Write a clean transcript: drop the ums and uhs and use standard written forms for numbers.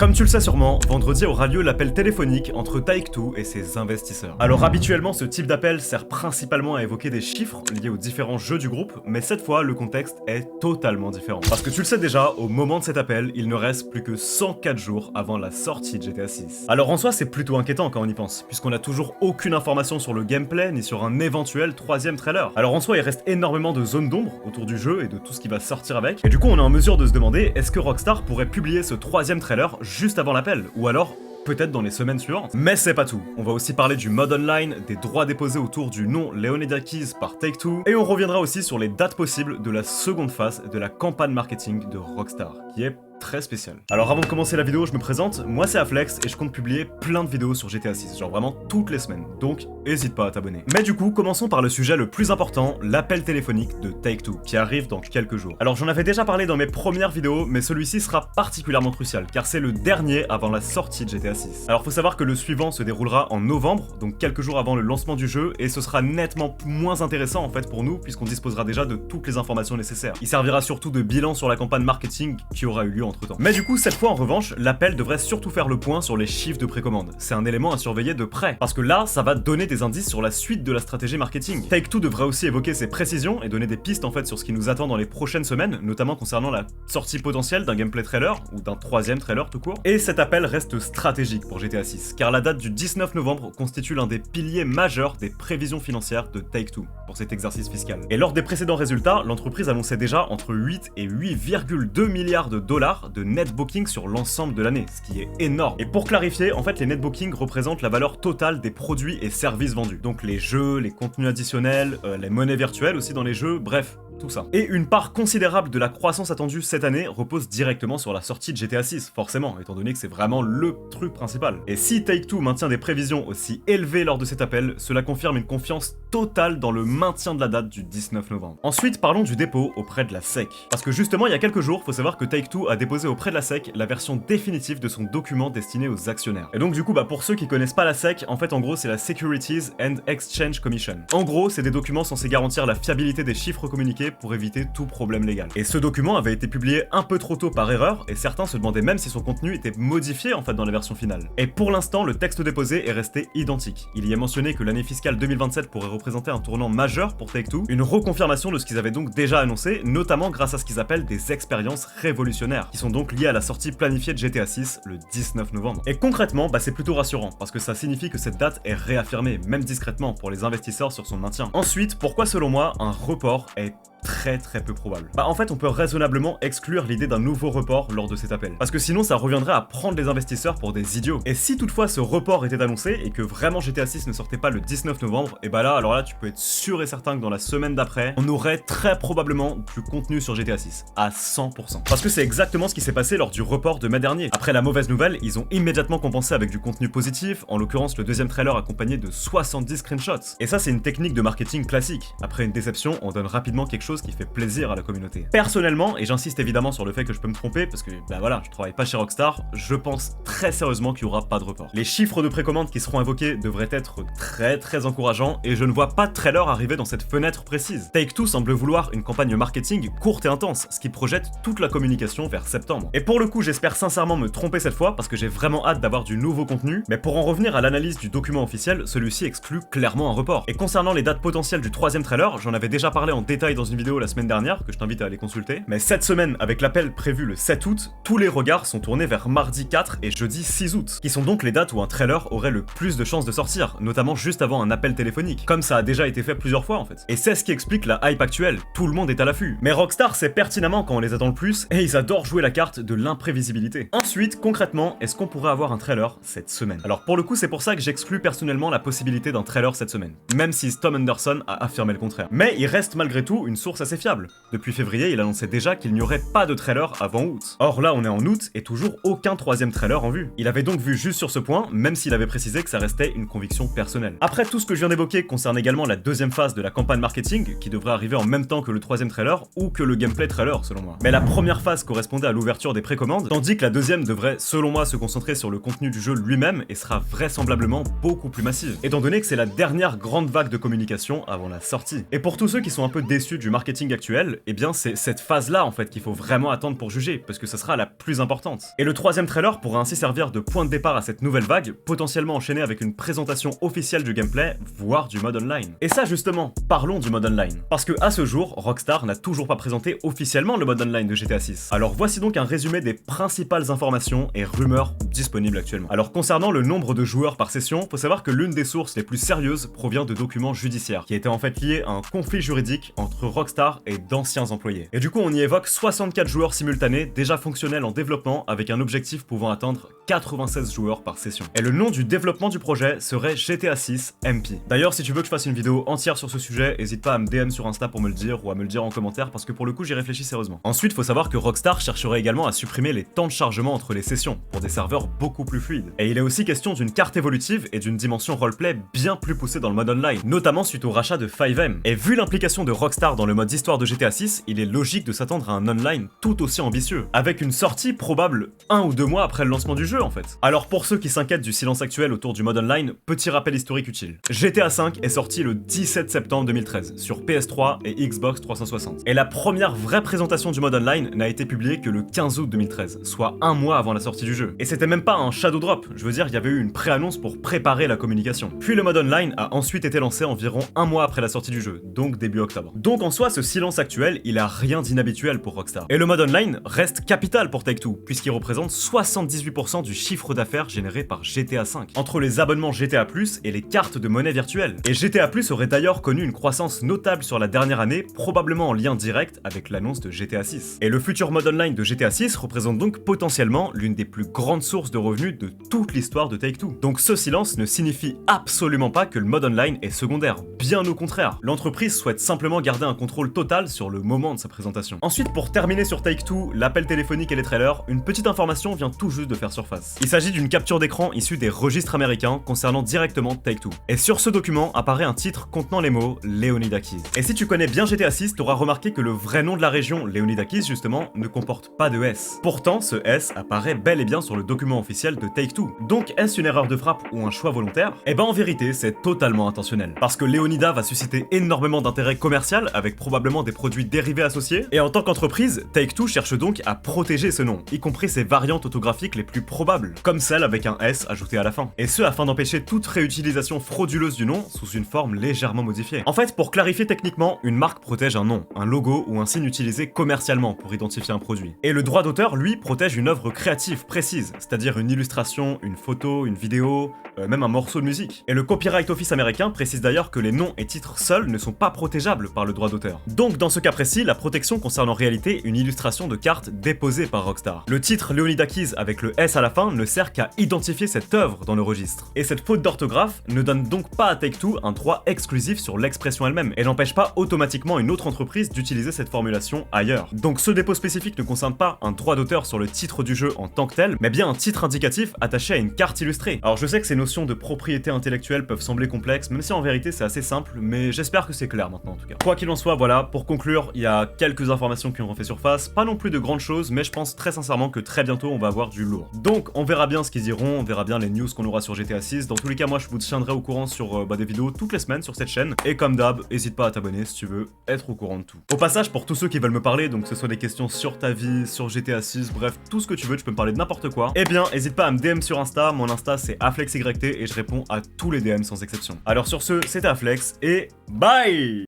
Comme tu le sais sûrement, vendredi aura lieu l'appel téléphonique entre Take-Two et ses investisseurs. Alors habituellement, ce type d'appel sert principalement à évoquer des chiffres liés aux différents jeux du groupe, mais cette fois, le contexte est totalement différent. Parce que tu le sais déjà, au moment de cet appel, il ne reste plus que 104 jours avant la sortie de GTA 6. Alors en soi, c'est plutôt inquiétant quand on y pense, puisqu'on n'a toujours aucune information sur le gameplay ni sur un éventuel troisième trailer. Alors en soi, il reste énormément de zones d'ombre autour du jeu et de tout ce qui va sortir avec, et du coup on est en mesure de se demander, est-ce que Rockstar pourrait publier ce troisième trailer juste avant l'appel, ou alors peut-être dans les semaines suivantes. Mais c'est pas tout. On va aussi parler du mode online, des droits déposés autour du nom Leonidakis par Take-Two, et on reviendra aussi sur les dates possibles de la seconde phase de la campagne marketing de Rockstar, qui est très spécial. Alors avant de commencer la vidéo, je me présente, moi c'est Afflex et je compte publier plein de vidéos sur GTA 6, genre vraiment toutes les semaines, donc hésite pas à t'abonner. Mais du coup, commençons par le sujet le plus important, l'appel téléphonique de Take-Two, qui arrive dans quelques jours. Alors j'en avais déjà parlé dans mes premières vidéos, mais celui-ci sera particulièrement crucial, car c'est le dernier avant la sortie de GTA 6. Alors faut savoir que le suivant se déroulera en novembre, donc quelques jours avant le lancement du jeu, et ce sera nettement moins intéressant en fait pour nous, puisqu'on disposera déjà de toutes les informations nécessaires. Il servira surtout de bilan sur la campagne marketing qui aura eu lieu entre-temps. Mais du coup, cette fois en revanche, l'appel devrait surtout faire le point sur les chiffres de précommande. C'est un élément à surveiller de près, parce que là, ça va donner des indices sur la suite de la stratégie marketing. Take-Two devrait aussi évoquer ses précisions et donner des pistes en fait sur ce qui nous attend dans les prochaines semaines, notamment concernant la sortie potentielle d'un gameplay trailer, ou d'un troisième trailer tout court. Et cet appel reste stratégique pour GTA 6, car la date du 19 novembre constitue l'un des piliers majeurs des prévisions financières de Take-Two pour cet exercice fiscal. Et lors des précédents résultats, l'entreprise annonçait déjà entre 8 et 8,2 milliards de dollars de net booking sur l'ensemble de l'année, ce qui est énorme. Et pour clarifier, en fait les net bookings représentent la valeur totale des produits et services vendus. Donc les jeux, les contenus additionnels, les monnaies virtuelles aussi dans les jeux, bref, tout ça. Et une part considérable de la croissance attendue cette année repose directement sur la sortie de GTA 6, forcément, étant donné que c'est vraiment le truc principal. Et si Take-Two maintient des prévisions aussi élevées lors de cet appel, cela confirme une confiance totale dans le maintien de la date du 19 novembre. Ensuite, parlons du dépôt auprès de la SEC. Parce que justement, il y a quelques jours, faut savoir que Take-Two a déposé auprès de la SEC la version définitive de son document destiné aux actionnaires. Et donc du coup, pour ceux qui connaissent pas la SEC, en fait en gros c'est la Securities and Exchange Commission. En gros, c'est des documents censés garantir la fiabilité des chiffres communiqués pour éviter tout problème légal. Et ce document avait été publié un peu trop tôt par erreur, et certains se demandaient même si son contenu était modifié en fait dans la version finale. Et pour l'instant, le texte déposé est resté identique. Il y est mentionné que l'année fiscale 2027 pourrait représenter un tournant majeur pour Take-Two, une reconfirmation de ce qu'ils avaient donc déjà annoncé, notamment grâce à ce qu'ils appellent des expériences révolutionnaires, qui sont donc liées à la sortie planifiée de GTA 6 le 19 novembre. Et concrètement, c'est plutôt rassurant, parce que ça signifie que cette date est réaffirmée, même discrètement, pour les investisseurs sur son maintien. Ensuite, pourquoi selon moi, un report est très peu probable. En fait on peut raisonnablement exclure l'idée d'un nouveau report lors de cet appel, parce que sinon ça reviendrait à prendre les investisseurs pour des idiots. Et si toutefois ce report était annoncé et que vraiment GTA 6 ne sortait pas le 19 novembre, et alors là tu peux être sûr et certain que dans la semaine d'après, on aurait très probablement du contenu sur GTA 6, à 100%. Parce que c'est exactement ce qui s'est passé lors du report de mai dernier. Après la mauvaise nouvelle, ils ont immédiatement compensé avec du contenu positif, en l'occurrence le deuxième trailer accompagné de 70 screenshots. Et ça c'est une technique de marketing classique. Après une déception, on donne rapidement quelque chose qui fait plaisir à la communauté. Personnellement, et j'insiste évidemment sur le fait que je peux me tromper parce que voilà, je travaille pas chez Rockstar, je pense très sérieusement qu'il y aura pas de report. Les chiffres de précommande qui seront invoqués devraient être très encourageants et je ne vois pas de trailer arriver dans cette fenêtre précise. Take-Two semble vouloir une campagne marketing courte et intense, ce qui projette toute la communication vers septembre. Et pour le coup, j'espère sincèrement me tromper cette fois parce que j'ai vraiment hâte d'avoir du nouveau contenu, mais pour en revenir à l'analyse du document officiel, celui-ci exclut clairement un report. Et concernant les dates potentielles du troisième trailer, j'en avais déjà parlé en détail dans une vidéo la semaine dernière, que je t'invite à aller consulter. Mais cette semaine, avec l'appel prévu le 7 août, tous les regards sont tournés vers mardi 4 et jeudi 6 août, qui sont donc les dates où un trailer aurait le plus de chances de sortir, notamment juste avant un appel téléphonique, comme ça a déjà été fait plusieurs fois en fait. Et c'est ce qui explique la hype actuelle, tout le monde est à l'affût. Mais Rockstar sait pertinemment quand on les attend le plus, et ils adorent jouer la carte de l'imprévisibilité. Ensuite, concrètement, est-ce qu'on pourrait avoir un trailer cette semaine? Alors pour le coup, c'est pour ça que j'exclus personnellement la possibilité d'un trailer cette semaine, même si Tom Henderson a affirmé le contraire. Mais il reste malgré tout une source assez fiable. Depuis février, il annonçait déjà qu'il n'y aurait pas de trailer avant août. Or là, on est en août et toujours aucun troisième trailer en vue. Il avait donc vu juste sur ce point, même s'il avait précisé que ça restait une conviction personnelle. Après, tout ce que je viens d'évoquer concerne également la deuxième phase de la campagne marketing, qui devrait arriver en même temps que le troisième trailer ou que le gameplay trailer, selon moi. Mais la première phase correspondait à l'ouverture des précommandes, tandis que la deuxième devrait, selon moi, se concentrer sur le contenu du jeu lui-même et sera vraisemblablement beaucoup plus massive, étant donné que c'est la dernière grande vague de communication avant la sortie. Et pour tous ceux qui sont un peu déçus du marketing actuel, eh bien c'est cette phase-là en fait qu'il faut vraiment attendre pour juger, parce que ça sera la plus importante. Et le troisième trailer pourra ainsi servir de point de départ à cette nouvelle vague, potentiellement enchaînée avec une présentation officielle du gameplay, voire du mode online. Et ça justement, parlons du mode online. Parce que à ce jour, Rockstar n'a toujours pas présenté officiellement le mode online de GTA 6. Alors voici donc un résumé des principales informations et rumeurs disponibles actuellement. Alors concernant le nombre de joueurs par session, faut savoir que l'une des sources les plus sérieuses provient de documents judiciaires, qui étaient en fait liés à un conflit juridique entre Rockstar et d'anciens employés. Et du coup on y évoque 64 joueurs simultanés déjà fonctionnels en développement avec un objectif pouvant atteindre 96 joueurs par session. Et le nom du développement du projet serait GTA 6 MP. D'ailleurs si tu veux que je fasse une vidéo entière sur ce sujet, n'hésite pas à me DM sur Insta pour me le dire ou à me le dire en commentaire parce que pour le coup j'y réfléchis sérieusement. Ensuite faut savoir que Rockstar chercherait également à supprimer les temps de chargement entre les sessions pour des serveurs beaucoup plus fluides. Et il est aussi question d'une carte évolutive et d'une dimension roleplay bien plus poussée dans le mode online, notamment suite au rachat de 5M. Et vu l'implication de Rockstar dans le mode histoire de GTA 6, il est logique de s'attendre à un online tout aussi ambitieux, avec une sortie probable 1 ou 2 mois après le lancement du jeu en fait. Alors pour ceux qui s'inquiètent du silence actuel autour du mode online, petit rappel historique utile. GTA 5 est sorti le 17 septembre 2013 sur PS3 et Xbox 360. Et la première vraie présentation du mode online n'a été publiée que le 15 août 2013, soit un mois avant la sortie du jeu. Et c'était même pas un shadow drop, je veux dire il y avait eu une pré-annonce pour préparer la communication. Puis le mode online a ensuite été lancé environ un mois après la sortie du jeu, donc début octobre. Donc en soi ce silence actuel, il a rien d'inhabituel pour Rockstar. Et le mode online reste capital pour Take-Two, puisqu'il représente 78% du chiffre d'affaires généré par GTA 5, entre les abonnements GTA+, et les cartes de monnaie virtuelle. Et GTA+, aurait d'ailleurs connu une croissance notable sur la dernière année, probablement en lien direct avec l'annonce de GTA 6. Et le futur mode online de GTA 6 représente donc potentiellement l'une des plus grandes sources de revenus de toute l'histoire de Take-Two. Donc ce silence ne signifie absolument pas que le mode online est secondaire, bien au contraire. L'entreprise souhaite simplement garder un contrôle total sur le moment de sa présentation. Ensuite, pour terminer sur Take-Two, l'appel téléphonique et les trailers, une petite information vient tout juste de faire surface. Il s'agit d'une capture d'écran issue des registres américains concernant directement Take-Two. Et sur ce document apparaît un titre contenant les mots Leonida Keys. Et si tu connais bien GTA 6, t'auras remarqué que le vrai nom de la région, Leonida Keys justement, ne comporte pas de S. Pourtant, ce S apparaît bel et bien sur le document officiel de Take-Two. Donc est-ce une erreur de frappe ou un choix volontaire? Eh ben en vérité, c'est totalement intentionnel. Parce que Leonida va susciter énormément d'intérêt commercial avec probablement des produits dérivés associés. Et en tant qu'entreprise, Take-Two cherche donc à protéger ce nom, y compris ses variantes orthographiques les plus probables, comme celle avec un S ajouté à la fin. Et ce afin d'empêcher toute réutilisation frauduleuse du nom sous une forme légèrement modifiée. En fait, pour clarifier techniquement, une marque protège un nom, un logo ou un signe utilisé commercialement pour identifier un produit. Et le droit d'auteur, lui, protège une œuvre créative précise, c'est-à-dire une illustration, une photo, une vidéo, même un morceau de musique. Et le Copyright Office américain précise d'ailleurs que les noms et titres seuls ne sont pas protégeables par le droit d'auteur. Donc dans ce cas précis, la protection concerne en réalité une illustration de carte déposée par Rockstar. Le titre Leonida Keys avec le S à la fin ne sert qu'à identifier cette œuvre dans le registre. Et cette faute d'orthographe ne donne donc pas à Take-Two un droit exclusif sur l'expression elle-même, et n'empêche pas automatiquement une autre entreprise d'utiliser cette formulation ailleurs. Donc ce dépôt spécifique ne concerne pas un droit d'auteur sur le titre du jeu en tant que tel, mais bien un titre indicatif attaché à une carte illustrée. Alors je sais que ces notions de propriété intellectuelle peuvent sembler complexes, même si en vérité c'est assez simple, mais j'espère que c'est clair maintenant en tout cas. Quoi qu'il en soit, voilà, pour conclure, il y a quelques informations qui ont refait surface, pas non plus de grandes choses, mais je pense très sincèrement que très bientôt on va avoir du lourd. Donc on verra bien ce qu'ils diront, on verra bien les news qu'on aura sur GTA 6, dans tous les cas moi je vous tiendrai au courant sur des vidéos toutes les semaines sur cette chaîne, et comme d'hab, n'hésite pas à t'abonner si tu veux être au courant de tout. Au passage, pour tous ceux qui veulent me parler, donc que ce soit des questions sur ta vie, sur GTA 6, bref, tout ce que tu veux, tu peux me parler de n'importe quoi, eh bien n'hésite pas à me DM sur Insta, mon Insta c'est aflexyt et je réponds à tous les DM sans exception. Alors sur ce, c'était Aflex et bye!